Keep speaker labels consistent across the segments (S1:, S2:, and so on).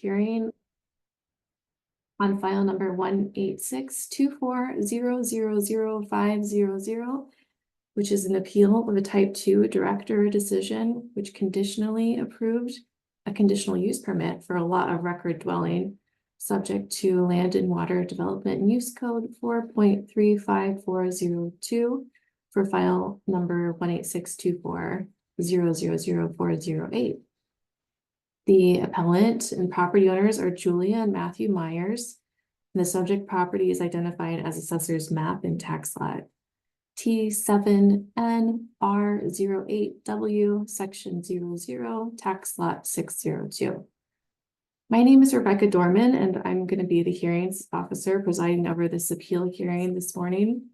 S1: hearing on file number 18624000500, which is an appeal of a type 2 director decision, which conditionally approved a conditional use permit for a lot of record dwelling subject to Land and Water Development and Use Code 4.35402 for file number 18624000408. The appellant and property owners are Julia and Matthew Myers. And the subject property is identified as assessor's map and tax lot T7NR08W, section 00, tax lot 602. My name is Rebecca Dorman, and I'm going to be the hearings officer presiding over this appeal hearing this morning.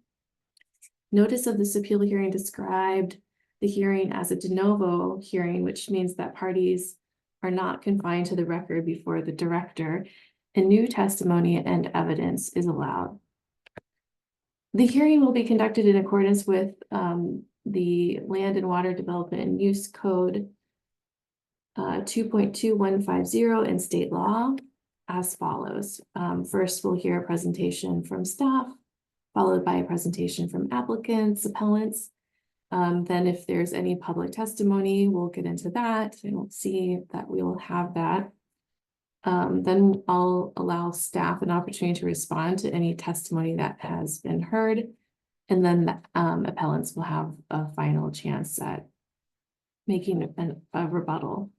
S1: Notice of this appeal hearing described the hearing as a de novo hearing, which means that parties are not confined to the record before the director, and new testimony and evidence is allowed. The hearing will be conducted in accordance with the Land and Water Development and Use Code 2.2150 and state law as follows. First, we'll hear a presentation from staff, followed by a presentation from applicants, appellants. Then if there's any public testimony, we'll get into that. I don't see that we will have that. Then I'll allow staff an opportunity to respond to any testimony that has been heard. And then the appellants will have a final chance at making a rebuttal.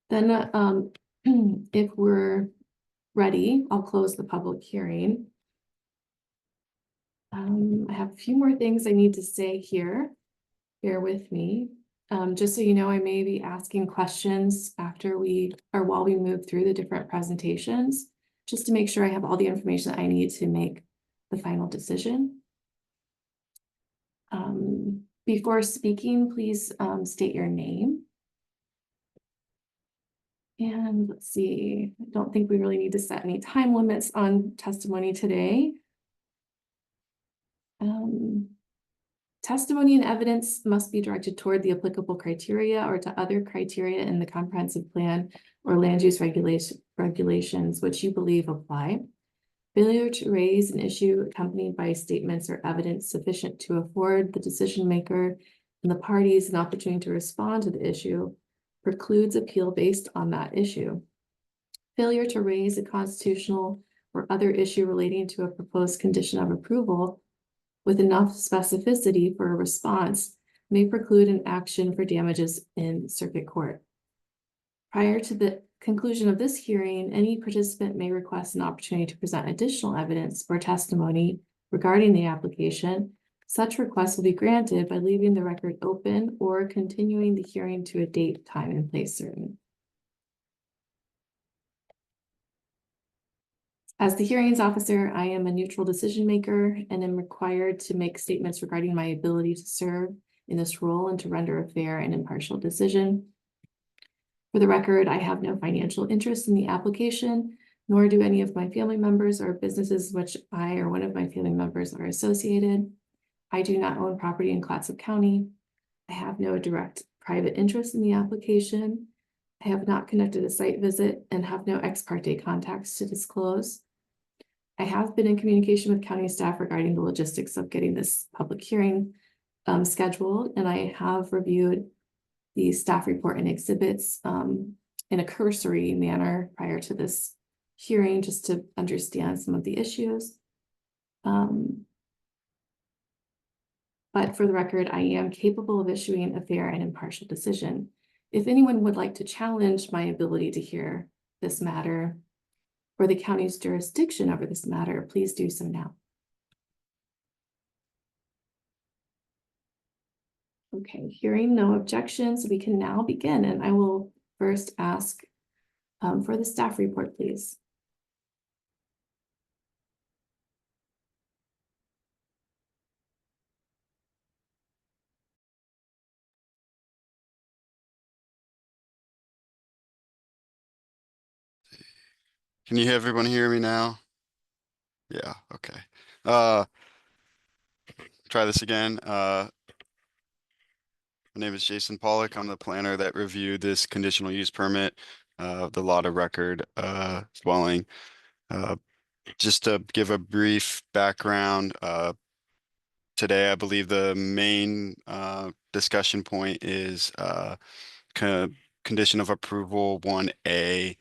S1: Then if we're ready, I'll close the public hearing. I have a few more things I need to say here. Bear with me. Just so you know, I may be asking questions after while we move through the different presentations, just to make sure I have all the information that I need to make the final decision. Before speaking, please state your name. And let's see, I don't think we really need to set any time limits on testimony today. Testimony and evidence must be directed toward the applicable criteria or to other criteria in the comprehensive plan or land use regulations which you believe apply. Failure to raise an issue accompanied by statements or evidence sufficient to afford the decision maker and the parties an opportunity to respond to the issue precludes appeal based on that issue. Failure to raise a constitutional or other issue relating to a proposed condition of approval with enough specificity for a response may preclude an action for damages in circuit court. Prior to the conclusion of this hearing, any participant may request an opportunity to present additional evidence or testimony regarding the application. Such requests will be granted by leaving the record open or continuing the hearing to a date, time, and place certain. As the hearings officer, I am a neutral decision maker and am required to make statements regarding my ability to serve in this role and to render a fair and impartial decision. For the record, I have no financial interest in the application, nor do any of my family members or businesses which I or one of my family members are associated. I do not own property in Clatsop County. I have no direct private interest in the application. I have not conducted a site visit and have no ex parte contacts to disclose. I have been in communication with county staff regarding the logistics of getting this public hearing scheduled, and I have reviewed the staff report and exhibits in a cursory manner prior to this hearing, just to understand some of the issues. But for the record, I am capable of issuing a fair and impartial decision. If anyone would like to challenge my ability to hear this matter or the county's jurisdiction over this matter, please do so now. Okay, hearing no objections, we can now begin, and I will first ask for the staff report, please.
S2: Can you everyone hear me now? Yeah, okay. Try this again. My name is Jason Pollock. I'm the planner that reviewed this conditional use permit the lot of record dwelling. Just to give a brief background, today I believe the main discussion point is condition of approval 1A,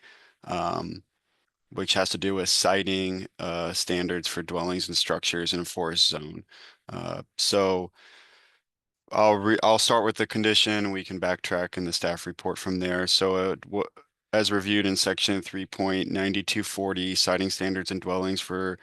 S2: which has to do with citing standards for dwellings and structures in a forest zone. So I'll start with the condition. We can backtrack in the staff report from there. So as reviewed in section 3.9240, citing standards and dwellings for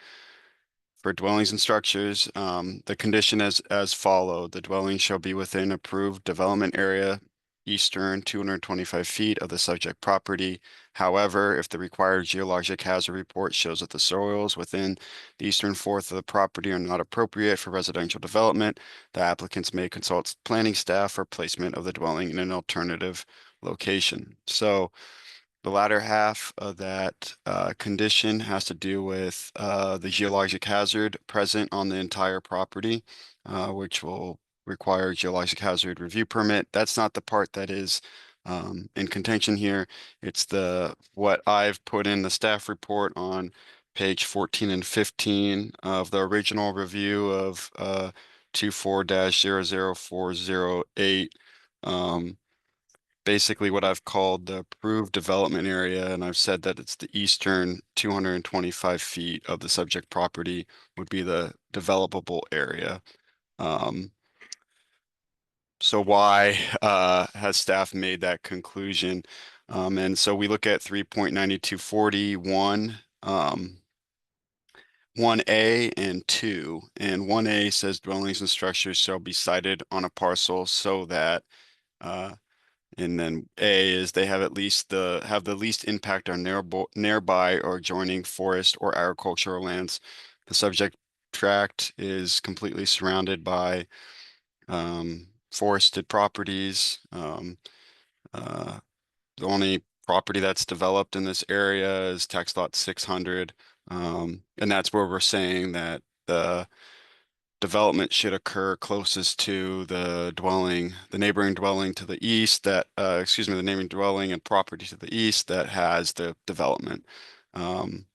S2: dwellings and structures, the condition as followed: the dwelling shall be within approved development area, eastern 225 feet of the subject property. However, if the required geologic hazard report shows that the soils within the eastern fourth of the property are not appropriate for residential development, the applicants may consult planning staff for placement of the dwelling in an alternative location. So the latter half of that condition has to do with the geologic hazard present on the entire property, which will require geologic hazard review permit. That's not the part that is in contention here. It's what I've put in the staff report on page 14 and 15 of the original review of 24-00408. Basically what I've called the approved development area, and I've said that it's the eastern 225 feet of the subject property would be the developable area. So why has staff made that conclusion? And so we look at 3.9241, 1A and 2. And 1A says dwellings and structures shall be sited on a parcel so that and then A is they have the least impact on nearby or adjoining forest or agricultural lands. The subject tract is completely surrounded by forested properties. The only property that's developed in this area is tax lot 600. And that's where we're saying that the development should occur closest to the neighboring dwelling to the east the neighboring dwelling and property to the east that has the development. Also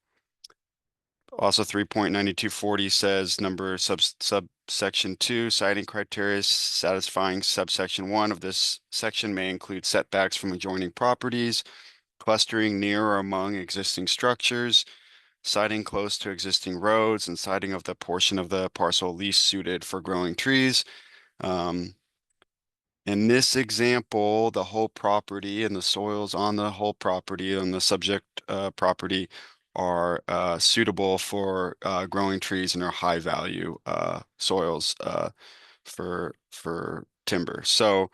S2: 3.9240 says subsection 2, citing criteria satisfying subsection 1 of this section may include setbacks from adjoining properties, clustering near or among existing structures, siting close to existing roads, and siting of the portion of the parcel least suited for growing trees. In this example, the whole property and the soils on the whole property on the subject property are suitable for growing trees and are high value soils for timber. So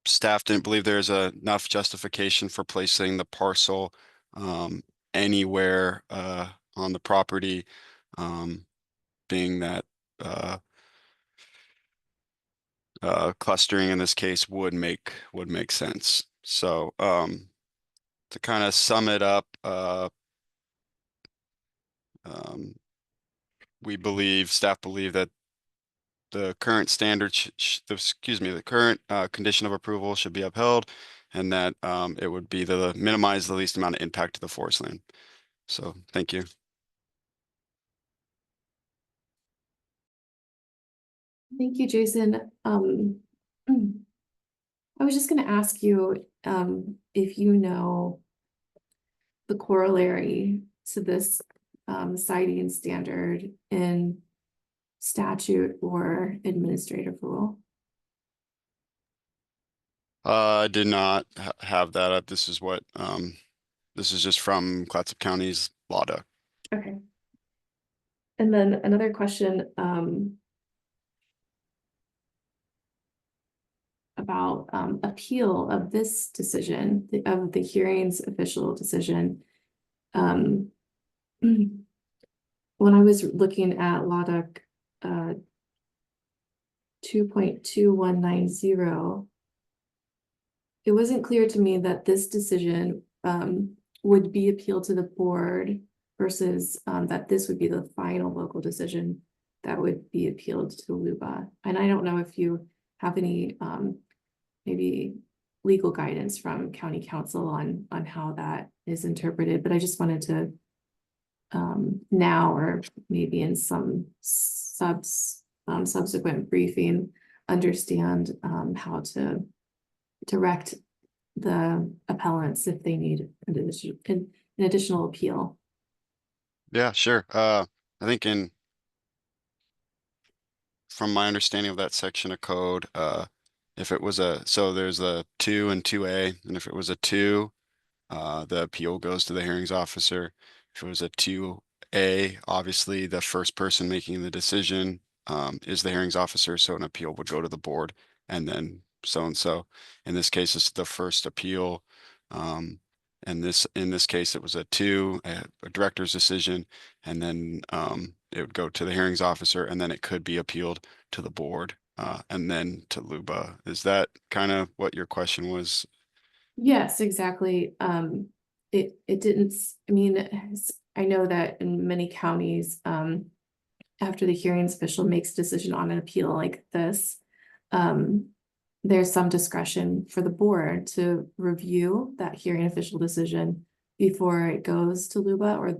S2: staff didn't believe there's enough justification for placing the parcel anywhere on the property, being that clustering in this case would make sense. So to kind of sum it up, staff believe that the current standard, the current condition of approval should be upheld, and that it would be minimize the least amount of impact to the forest land. So thank you.
S1: Thank you, Jason. I was just going to ask you if you know the corollary to this citing standard in statute or administrative rule.
S2: I did not have that up. This is just from Clatsop County's law doc.
S1: Okay. And then another question about appeal of this decision, of the hearing's official decision. When I was looking at law doc 2.2190, it wasn't clear to me that this decision would be appealed to the board versus that this would be the final local decision that would be appealed to LUBA. And I don't know if you have any maybe legal guidance from county council on how that is interpreted, but I just wanted to now, or maybe in some subsequent briefing, understand how to direct the appellants if they need an additional appeal.
S2: Yeah, sure. I think from my understanding of that section of code, if it was so there's a 2 and 2A, and if it was a 2, the appeal goes to the hearings officer. If it was a 2A, obviously the first person making the decision is the hearings officer, so an appeal would go to the board, and then so and so. In this case, it's the first appeal. And in this case, it was a 2, a director's decision, and then it would go to the hearings officer, and then it could be appealed to the board, and then to LUBA. Is that kind of what your question was?
S1: Yes, exactly. It didn't, I mean, I know that in many counties, after the hearings official makes a decision on an appeal like this, there's some discretion for the board to review that hearing official decision before it goes to LUBA, or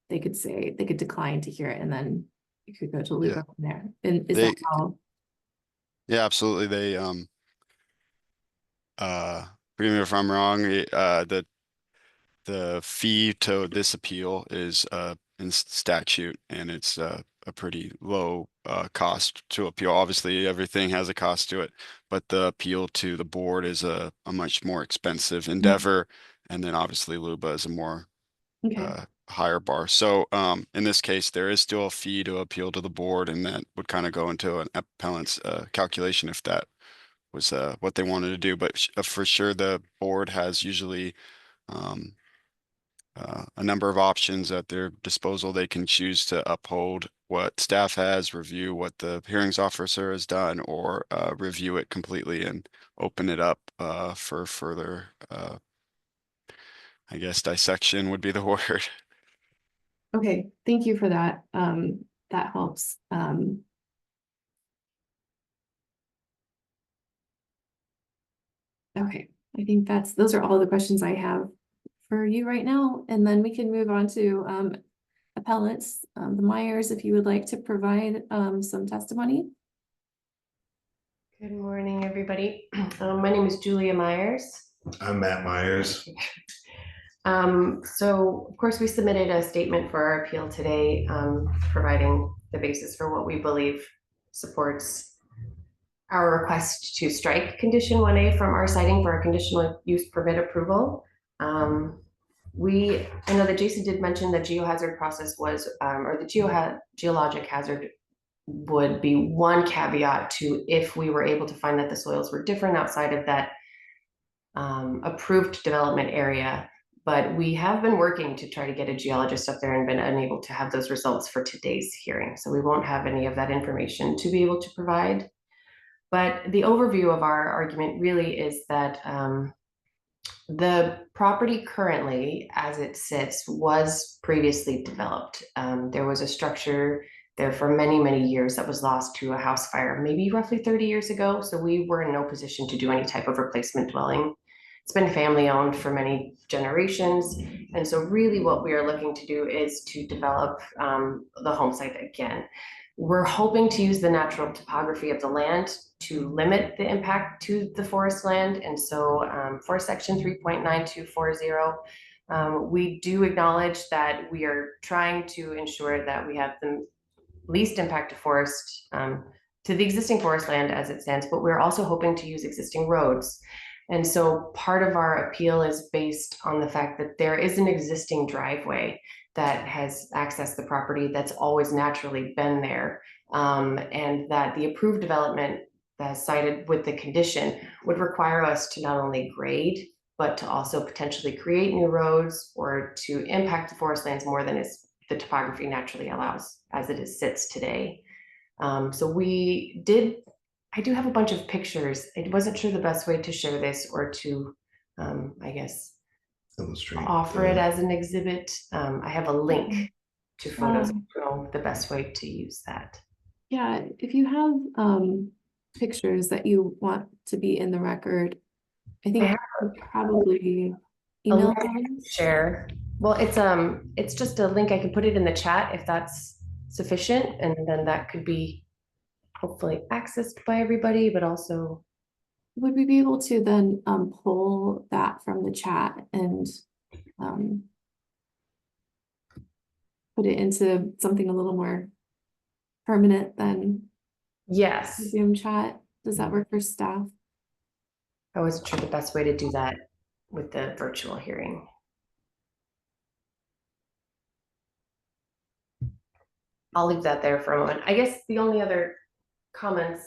S1: they could say, they could decline to hear it and then it could go to
S2: Yeah,
S1: LUBA from there. And is
S2: they,
S1: that how?
S2: yeah, absolutely. Forgive me if I'm wrong, the fee to this appeal is in statute, and it's a pretty low cost to appeal. Obviously, everything has a cost to it, but the appeal to the board is a much more expensive endeavor, and then obviously LUBA is a more
S1: Okay,
S2: higher bar. So in this case, there is still a fee to appeal to the board, and that would kind of go into an appellant's calculation if that was what they wanted to do. But for sure, the board has usually um, a number of options at their disposal. They can choose to uphold what staff has, review what the hearings officer has done, or review it completely and open it up for further, I guess, dissection would be the word.
S1: okay, thank you for that. That helps. Okay, I think those are all the questions I have for you right now, and then we can move on to appellants, the Myers, if you would like to provide some testimony.
S3: Good morning, everybody. My name is Julia Myers.
S4: I'm Matt Myers.
S3: So, of course, we submitted a statement for our appeal today, providing the basis for what we believe supports our request to strike condition 1A from our citing for our conditional use permit approval. I know that Jason did mention the geohazard process was, or the geologic hazard would be one caveat to if we were able to find that the soils were different outside of that approved development area. But we have been working to try to get a geologist up there and been unable to have those results for today's hearing. So we won't have any of that information to be able to provide. But the overview of our argument really is that the property currently, as it sits, was previously developed. There was a structure there for many, many years that was lost to a house fire, maybe roughly 30 years ago. So we were in no position to do any type of replacement dwelling. It's been family owned for many generations. And so really what we are looking to do is to develop the home site again. We're hoping to use the natural topography of the land to limit the impact to the forest land. And so for section 3.9240, we do acknowledge that we are trying to ensure that we have the least impact to forest, to the existing forest land as it stands, but we're also hoping to use existing roads. And so part of our appeal is based on the fact that there is an existing driveway that has accessed the property that's always naturally been there. And that the approved development that's cited with the condition would require us to not only grade, but to also potentially create new roads or to impact the forest lands more than the topography naturally allows as it sits today. So I do have a bunch of pictures. I wasn't sure the best way to share this or to, I guess,
S4: Illustrate.
S3: offer it as an exhibit. I have a link to photos. I don't know the best way to use that.
S1: Yeah, if you have pictures that you want to be in the record, I think
S3: have
S1: you could probably
S3: A
S1: email
S3: link
S1: them.
S3: to share. Well, it's just a link. I can put it in the chat if that's sufficient, and then that could be hopefully accessed by everybody, but also
S1: Would we be able to then pull that from the chat and um put it into something a little more permanent than
S3: yes.
S1: Zoom chat? Does that work for staff?
S3: I wasn't sure the best way to do that with the virtual hearing. I'll leave that there for a moment. I guess the only other comments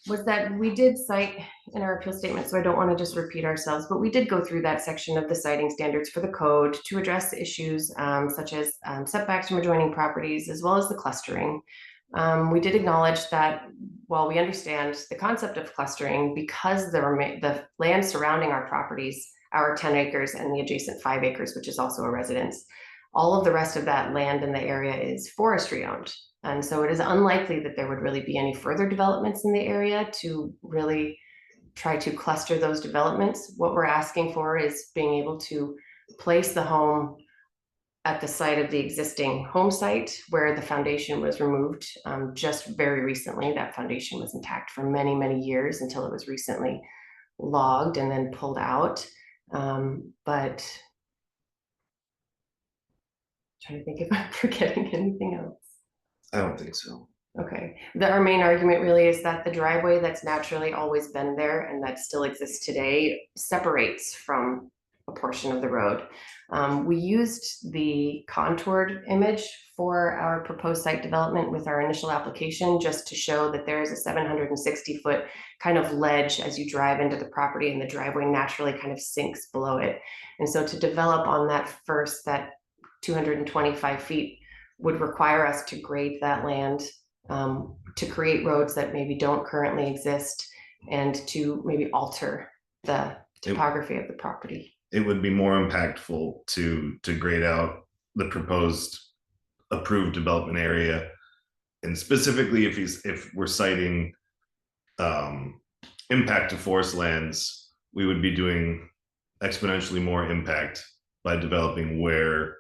S3: was that we did cite in our appeal statement, so I don't want to just repeat ourselves, but we did go through that section of the citing standards for the code to address issues such as setbacks from adjoining properties, as well as the clustering. We did acknowledge that while we understand the concept of clustering, because the land surrounding our properties, our 10 acres and the adjacent 5 acres, which is also a residence, all of the rest of that land in the area is forestry owned. And so it is unlikely that there would really be any further developments in the area to really try to cluster those developments. What we're asking for is being able to place the home at the site of the existing home site where the foundation was removed just very recently. That foundation was intact for many, many years until it was recently logged and then pulled out. But trying to think if I'm forgetting anything else.
S4: I don't think so.
S3: Okay, our main argument really is that the driveway that's naturally always been there and that still exists today separates from a portion of the road. We used the contoured image for our proposed site development with our initial application just to show that there is a 760-foot kind of ledge as you drive into the property, and the driveway naturally kind of sinks below it. And so to develop on that 225 feet would require us to grade that land to create roads that maybe don't currently exist and to maybe alter the topography of the property.
S4: It would be more impactful to grade out the proposed approved development area, and specifically if we're citing impact to forest lands, we would be doing exponentially more impact by developing where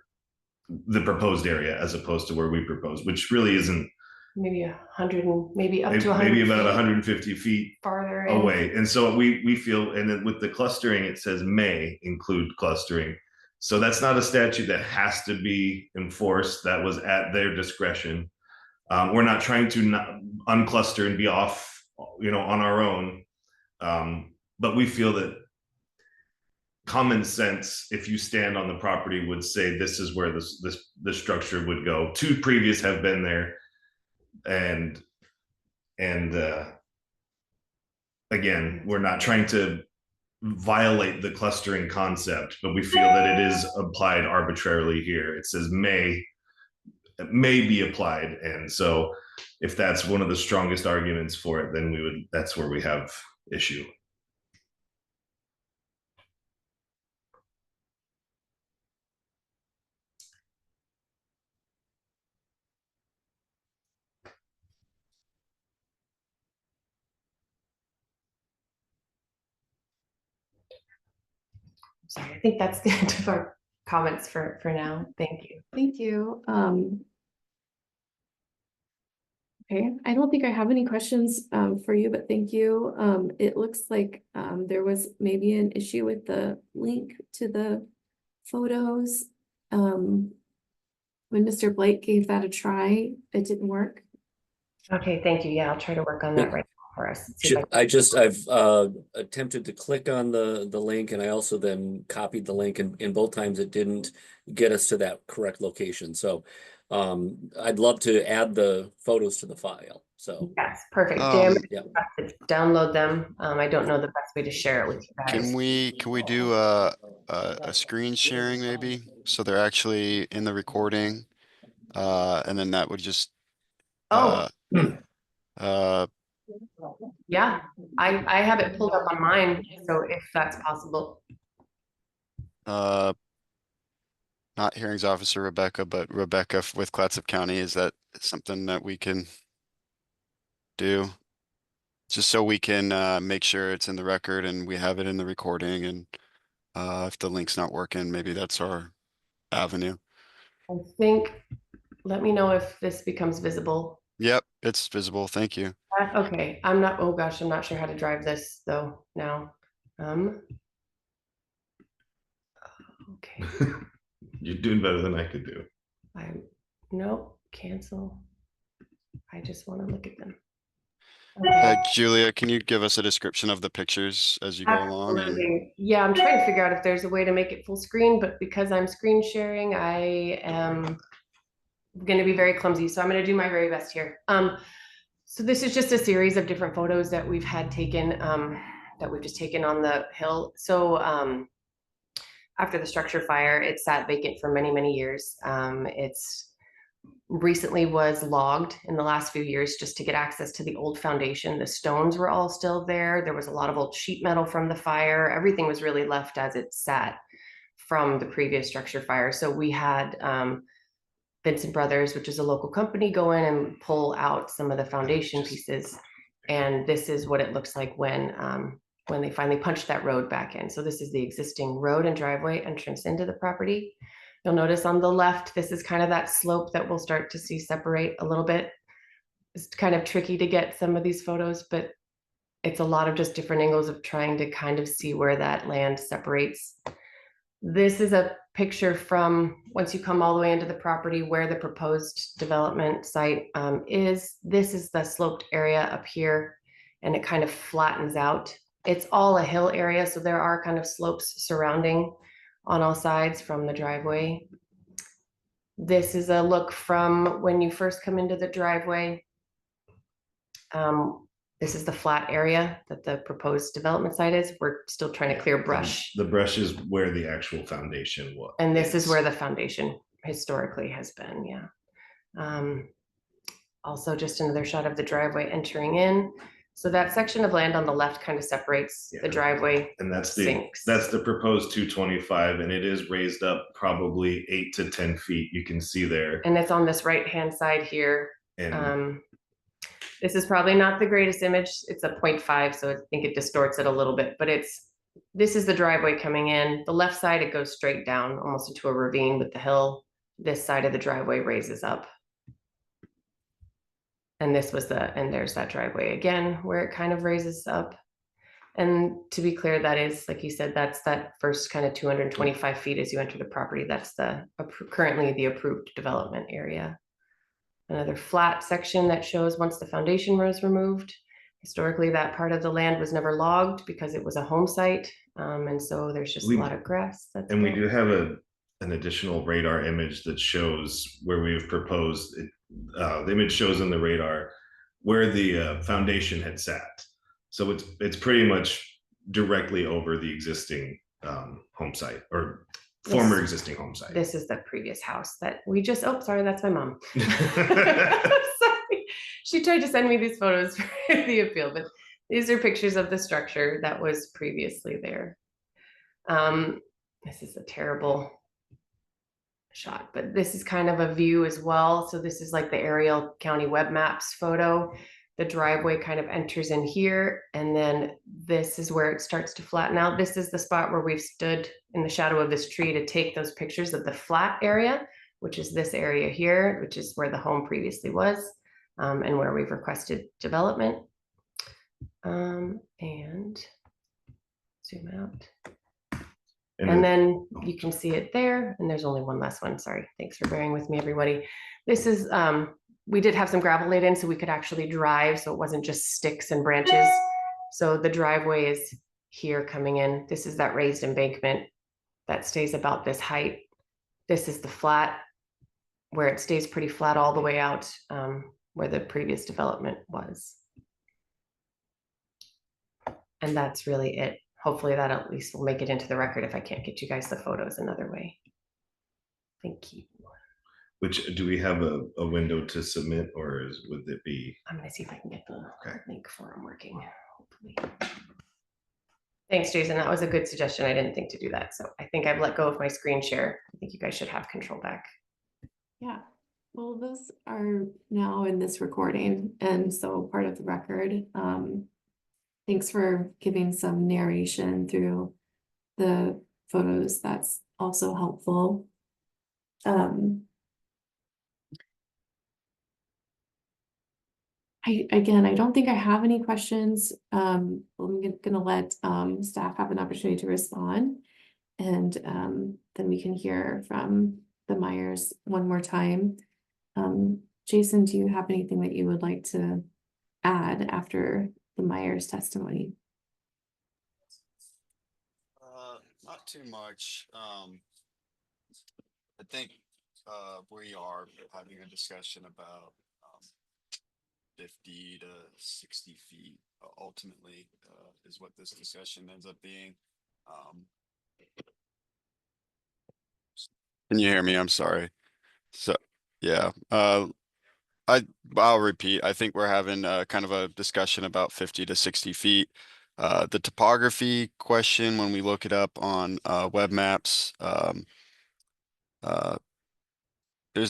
S4: the proposed area as opposed to where we propose, which really isn't
S3: maybe 100 and maybe up to 100
S4: maybe about 150 feet
S3: farther
S4: away. And so we feel, and then with the clustering, it says may include clustering. So that's not a statute that has to be enforced. That was at their discretion. We're not trying to uncluster and be off, on our own. But we feel that common sense, if you stand on the property, would say this is where this structure would go. 2 previous have been there, and again, we're not trying to violate the clustering concept, but we feel that it is applied arbitrarily here. It says may be applied, and so if that's one of the strongest arguments for it, then that's where we have issue.
S3: Sorry, I think that's the end of our comments for now. Thank you.
S1: Thank you. Okay, I don't think I have any questions for you, but thank you. It looks like there was maybe an issue with the link to the photos. When Mr. Blake gave that a try, it didn't work.
S3: Okay, thank you. Yeah, I'll try to work on that right now for us. See if
S5: I've attempted to click on the link, and I also then copied the link, and both times it didn't get us to that correct location. So I'd love to add the photos to the file. So
S3: yes, perfect.
S5: yeah.
S3: Download them. I don't know the best way to share it with you guys.
S2: Can we do a screen sharing maybe? So they're actually in the recording, and then that would just
S3: Oh,
S2: uh,
S3: yeah, I have it pulled up on mine, so if that's possible.
S2: not hearings officer Rebecca, but Rebecca with Clatsop County. Is that something that we can? do. Just so we can make sure it's in the record and we have it in the recording, and if the link's not working, maybe that's our avenue.
S3: I think, let me know if this becomes visible.
S2: Yep, it's visible. Thank you.
S3: Okay, I'm not, oh gosh, I'm not sure how to drive this though now. Okay,
S4: You're doing better than I could do.
S3: no, cancel. I just want to look at them.
S2: Julia, can you give us a description of the pictures as you go along? And
S3: Absolutely. Yeah, I'm trying to figure out if there's a way to make it full screen, but because I'm screen sharing, I am going to be very clumsy. So I'm going to do my very best here. So this is just a series of different photos that we've had taken, that we've just taken on the hill. So after the structure fire, it sat vacant for many, many years. It's recently was logged in the last few years just to get access to the old foundation. The stones were all still there. There was a lot of old sheet metal from the fire. Everything was really left as it sat from the previous structure fire. So we had Vincent Brothers, which is a local company, go in and pull out some of the foundation pieces. And this is what it looks like when they finally punched that road back in. So this is the existing road and driveway entrance into the property. You'll notice on the left, this is kind of that slope that we'll start to see separate a little bit. It's kind of tricky to get some of these photos, but it's a lot of just different angles of trying to kind of see where that land separates. This is a picture from once you come all the way into the property where the proposed development site is. This is the sloped area up here, and it kind of flattens out. It's all a hill area, so there are kind of slopes surrounding on all sides from the driveway. This is a look from when you first come into the driveway. This is the flat area that the proposed development site is. We're still trying to clear brush.
S4: The brush is where the actual foundation was.
S3: And this is where the foundation historically has been, yeah. Also just another shot of the driveway entering in. So that section of land on the left kind of separates the driveway.
S4: And that's
S3: sinks.
S4: that's the proposed 225, and it is raised up probably 8 to 10 feet. You can see there.
S3: And it's on this right-hand side here.
S4: And
S3: This is probably not the greatest image. It's a 0.5, so I think it distorts it a little bit, but this is the driveway coming in. The left side, it goes straight down almost into a ravine with the hill. This side of the driveway raises up. And there's that driveway again, where it kind of raises up. And to be clear, that is, like you said, that's that first kind of 225 feet as you enter the property. That's currently the approved development area. Another flat section that shows once the foundation was removed. Historically, that part of the land was never logged because it was a home site. And so there's just a lot of grass.
S4: And we do have an additional radar image that shows where we've proposed it. The image shows in the radar where the foundation had sat. So it's pretty much directly over the existing home site or former existing home site.
S3: This is the previous house that we just, oh, sorry, that's my mom. Sorry. She tried to send me these photos for the appeal, but these are pictures of the structure that was previously there. This is a terrible shot, but this is kind of a view as well. So this is like the aerial county web maps photo. The driveway kind of enters in here, and then this is where it starts to flatten out. This is the spot where we've stood in the shadow of this tree to take those pictures of the flat area, which is this area here, which is where the home previously was, and where we've requested development. And zoom out. And then you can see it there, and there's only one last one. Sorry, thanks for bearing with me, everybody. This is, we did have some gravel laid in so we could actually drive, so it wasn't just sticks and branches. So the driveway is here coming in. This is that raised embankment that stays about this height. This is the flat, where it stays pretty flat all the way out, where the previous development was. And that's really it. Hopefully that at least will make it into the record if I can't get you guys the photos another way. Thank you.
S4: Which, do we have a window to submit, or would it be?
S3: I'm gonna see if I can get the link for them working, hopefully. Thanks, Jason. That was a good suggestion. I didn't think to do that. So I think I've let go of my screen share. I think you guys should have control back.
S1: Yeah, Well, those are now in this recording, and so part of the record. Thanks for giving some narration through the photos. That's also helpful. I don't think I have any questions. I'm gonna let staff have an opportunity to respond. And then we can hear from the Myers one more time. Jason, do you have anything that you would like to add after the Myers testimony?
S2: Not too much. I think we are having a discussion about 50 to 60 feet ultimately is what this discussion ends up being. Can you hear me? I'm sorry. So yeah, I'll repeat. I think we're having kind of a discussion about 50 to 60 feet. The topography question, when we look it up on web maps, there's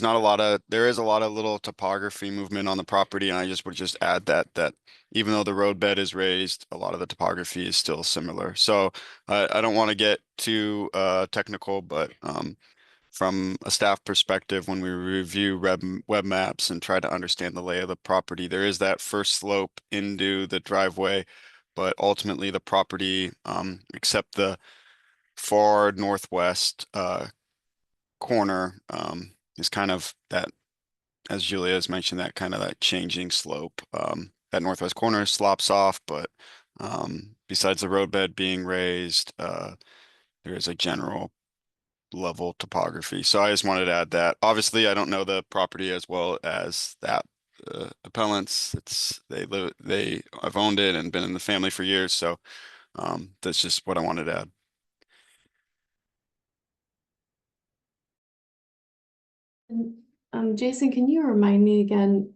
S2: not a lot of, there is a lot of little topography movement on the property, and I would just add that even though the roadbed is raised, a lot of the topography is still similar. So I don't want to get too technical, but from a staff perspective, when we review web maps and try to understand the lay of the property, there is that first slope into the driveway, but ultimately the property, except the far northwest corner, is kind of that, as Julia has mentioned, that kind of that changing slope. That northwest corner slops off, but besides the roadbed being raised, there is a general level topography. So I just wanted to add that. Obviously, I don't know the property as well as that appellants. I've owned it and been in the family for years. So that's just what I wanted to add.
S1: Jason, can you remind me again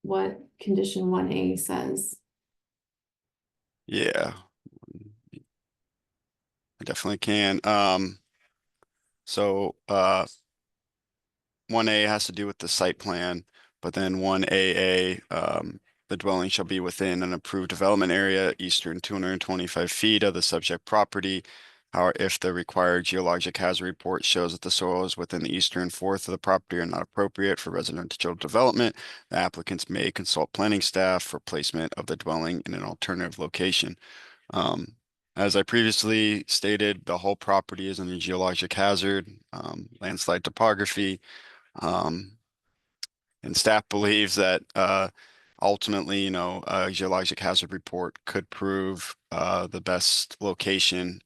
S1: what condition 1A says?
S2: Yeah, I definitely can. So 1A has to do with the site plan, but then 1AA, the dwelling shall be within an approved development area, eastern 225 feet of the subject property. However, if the required geologic hazard report shows that the soils within the eastern fourth of the property are not appropriate for residential development, the applicants may consult planning staff for placement of the dwelling in an alternative location. As I previously stated, the whole property is in a geologic hazard, landslide topography. And staff believes that ultimately, a geologic hazard report could prove the best location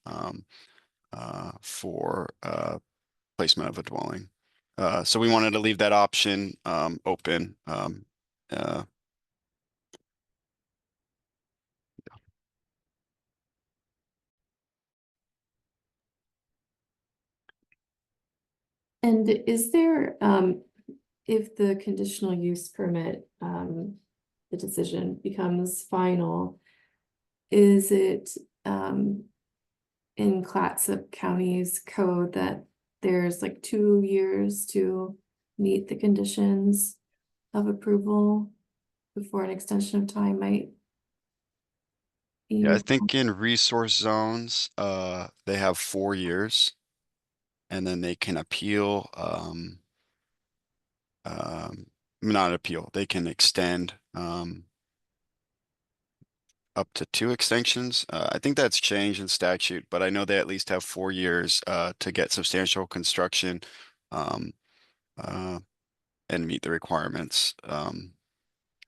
S2: for placement of a dwelling. So we wanted to leave that option open.
S1: And is there, if the conditional use permit, the decision becomes final, is it in Clatsop County's code that there's like 2 years to meet the conditions of approval before an extension of time might be?
S2: Yeah, I think in resource zones, they have 4 years, and then they can appeal. Not appeal, they can extend up to 2 extensions. I think that's changed in statute, but I know they at least have 4 years to get substantial construction and meet the requirements. And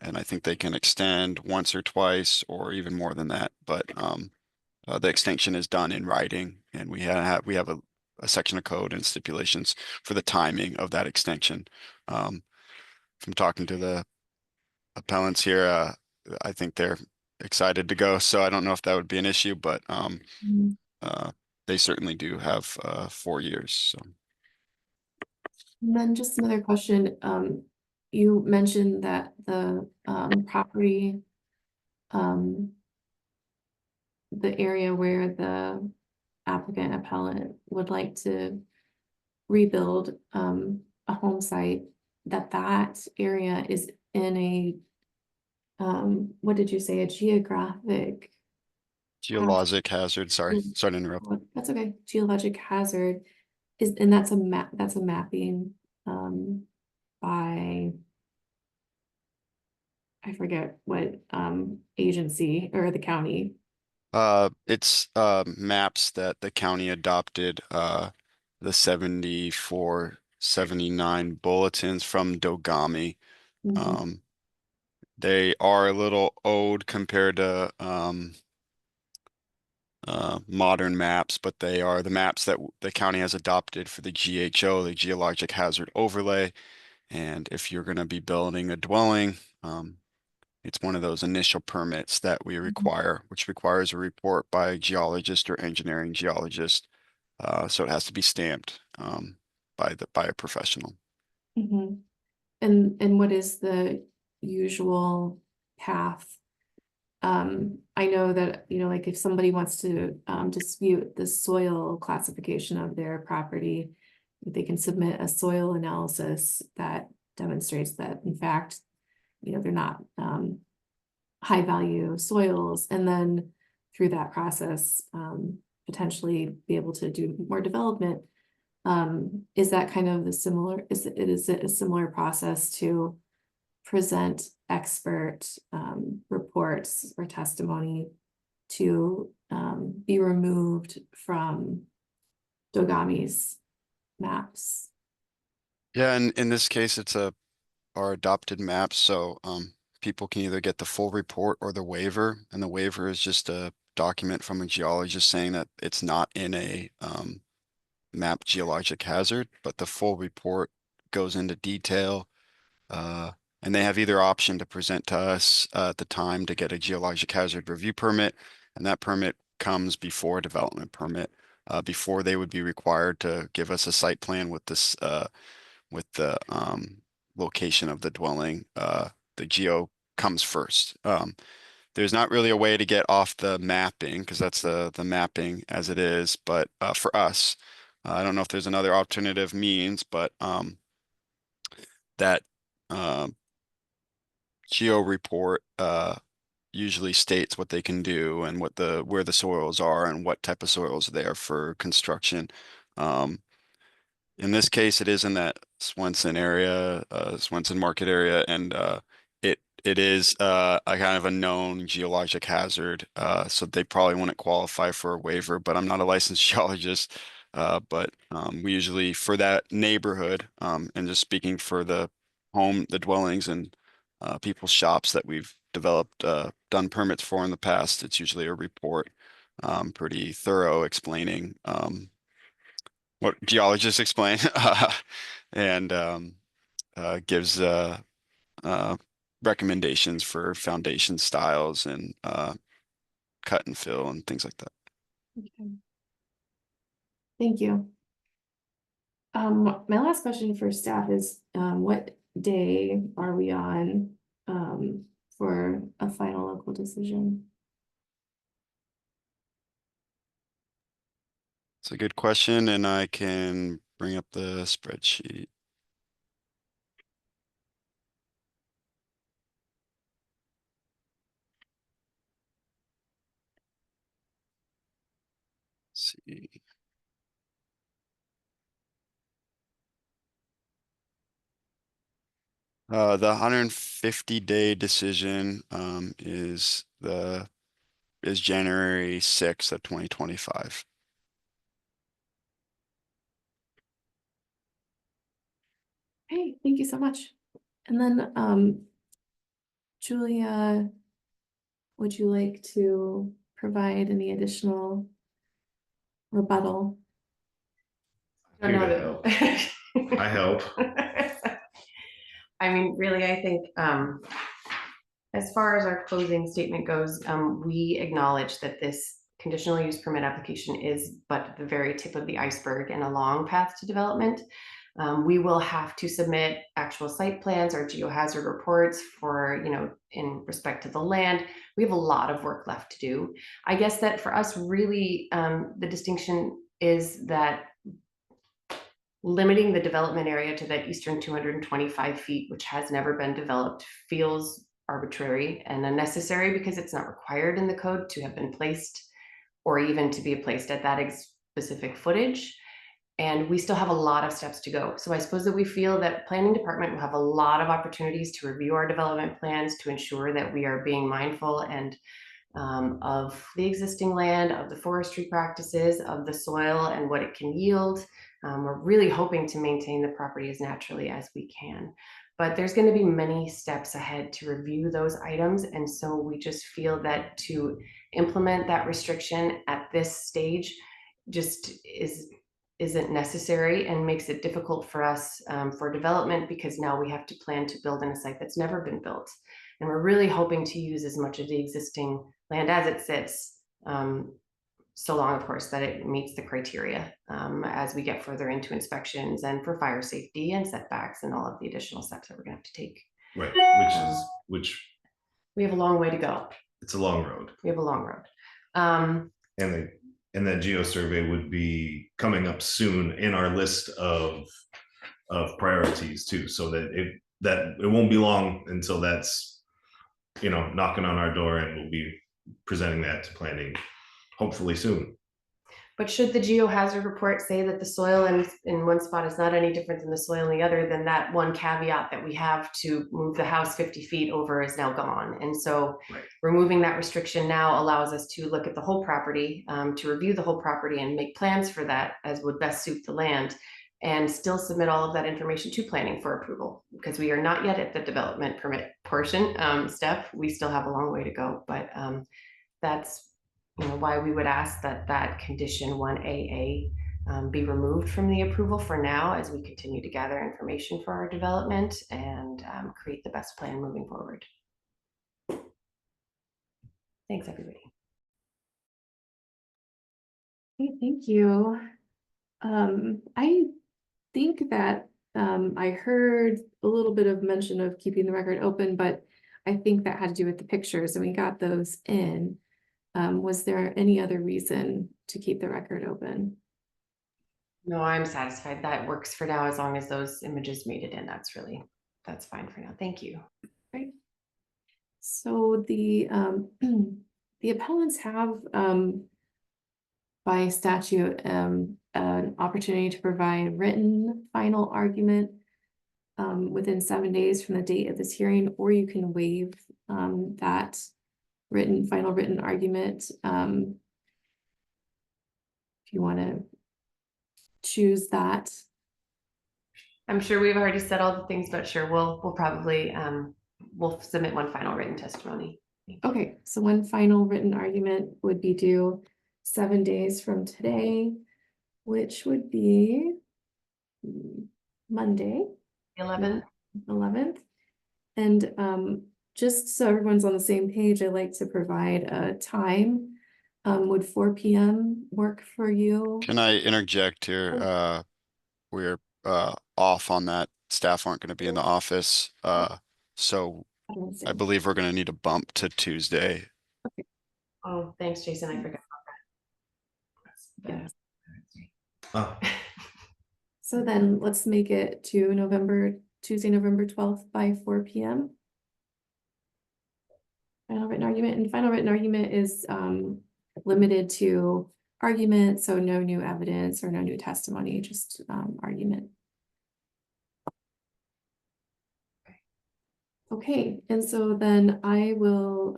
S2: I think they can extend once or twice or even more than that. But the extension is done in writing, and we have a section of code and stipulations for the timing of that extension. From talking to the appellants here, I think they're excited to go. So I don't know if that would be an issue, but
S1: Mhm.
S2: they certainly do have 4 years. So.
S1: And then just another question, you mentioned that the property, the area where the applicant appellant would like to rebuild a home site that area is in a, what did you say, a geographic?
S2: Geologic hazard, sorry
S1: Mm.
S2: to interrupt.
S1: That's okay, geologic hazard is, and that's a mapping, by, I forget what, agency or the county.
S2: It's maps that the county adopted, the 74, 79 bulletins from Dogami.
S1: Mhm.
S2: They are a little old compared to modern maps, but they are the maps that the county has adopted for the GHO, the Geologic Hazard Overlay. And if you're going to be building a dwelling, it's one of those initial permits that we require, which requires a report by a geologist or engineering geologist. So it has to be stamped by a professional.
S1: Mhm. And what is the usual path? I know that, like if somebody wants to dispute the soil classification of their property, they can submit a soil analysis that demonstrates that in fact, they're not high value soils, and then through that process, potentially be able to do more development. Is that kind of is it a similar process to present expert reports or testimony to be removed from Dogami's maps?
S2: Yeah, and in this case, it's our adopted maps. So people can either get the full report or the waiver. And the waiver is just a document from a geologist saying that it's not in a map geologic hazard, but the full report goes into detail. And they have either option to present to us at the time to get a geologic hazard review permit, and that permit comes before a development permit, before they would be required to give us a site plan with this with the location of the dwelling. The geo comes first. There's not really a way to get off the mapping because that's the mapping as it is. But for us, I don't know if there's another alternative means, but that geo report usually states what they can do and where the soils are and what type of soils they are for construction. In this case, it is in that Swenson area, Swenson market area, and it is a kind of a known geologic hazard. So they probably wouldn't qualify for a waiver, but I'm not a licensed geologist. But we usually for that neighborhood, and just speaking for the dwellings and people's shops that we've developed, done permits for in the past, it's usually a report, pretty thorough explaining what geologists explain and gives uh, recommendations for foundation styles and cut and fill and things like that.
S1: Okay. Thank you. My last question for staff is, what day are we on for a final local decision?
S2: It's a good question, and I can bring up the spreadsheet. Let's see. The 150-day decision is January 6th of 2025.
S1: Hey, thank you so much. And then, Julia, would you like to provide any additional rebuttal?
S3: I
S4: Here
S3: don't
S4: to
S3: know
S4: help. I help.
S3: I mean, really, I think as far as our closing statement goes, we acknowledge that this conditional use permit application is but the very tip of the iceberg and a long path to development. We will have to submit actual site plans or geohazard reports for, in respect to the land. We have a lot of work left to do. I guess that for us, really, the distinction is that limiting the development area to that eastern 225 feet, which has never been developed, feels arbitrary and unnecessary because it's not required in the code to have been placed or even to be placed at that specific footage. And we still have a lot of steps to go. So I suppose that we feel that planning department will have a lot of opportunities to review our development plans to ensure that we are being mindful and of the existing land, of the forestry practices, of the soil and what it can yield. We're really hoping to maintain the property as naturally as we can. But there's going to be many steps ahead to review those items. And so we just feel that to implement that restriction at this stage just isn't necessary and makes it difficult for us for development, because now we have to plan to build in a site that's never been built. And we're really hoping to use as much of the existing land as it sits, so long, of course, that it meets the criteria as we get further into inspections and for fire safety and setbacks and all of the additional steps that we're gonna have to take.
S4: Right, which
S3: We have a long way to go.
S4: it's a long road.
S3: We have a long road.
S4: And that geo survey would be coming up soon in our list of priorities too, so that it won't be long until that's, you know, knocking on our door, and we'll be presenting that to planning hopefully soon.
S3: But should the geohazard report say that the soil in one spot is not any different than the soil in the other, then that one caveat that we have to move the house 50 feet over is now gone. And so removing that restriction now allows us to look at the whole property, to review the whole property and make plans for that as would best suit the land, and still submit all of that information to planning for approval, because we are not yet at the development permit portion step. We still have a long way to go, but that's why we would ask that condition 1AA be removed from the approval for now, as we continue to gather information for our development and create the best plan moving forward. Thanks, everybody.
S1: Okay, thank you. I think that I heard a little bit of mention of keeping the record open, but I think that had to do with the pictures, and we got those in. Was there any other reason to keep the record open?
S3: No, I'm satisfied. That works for now, as long as those images made it in. That's fine for now. Thank you.
S1: Right. So the the appellants have by statute an opportunity to provide written final argument within 7 days from the date of this hearing, or you can waive that final written argument if you want to choose that.
S3: I'm sure we've already said all the things, but sure, we'll probably we'll submit one final written testimony.
S1: Okay, so one final written argument would be due 7 days from today, which would be Monday, 11th. And just so everyone's on the same page, I'd like to provide a time. Would 4 p.m. work for you?
S2: Can I interject here? We're off on that. Staff aren't going to be in the office. So I believe we're going to need a bump to Tuesday.
S1: Okay.
S3: Oh, thanks, Jason. I forgot about that.
S4: Oh.
S1: So then let's make it to Tuesday, November 12th by 4 p.m. Final written argument, and final written argument is limited to argument, so no new evidence or no new testimony, just argument. Okay, and so then I will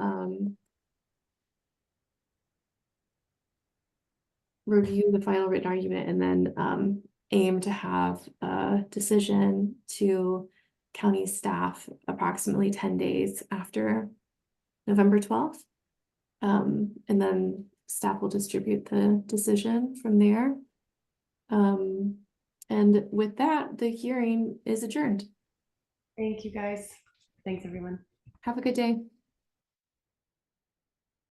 S1: review the final written argument and then aim to have a decision to county staff approximately 10 days after November 12th. And then staff will distribute the decision from there. And with that, the hearing is adjourned.
S3: Thank you, guys. Thanks, everyone.
S1: Have a good day.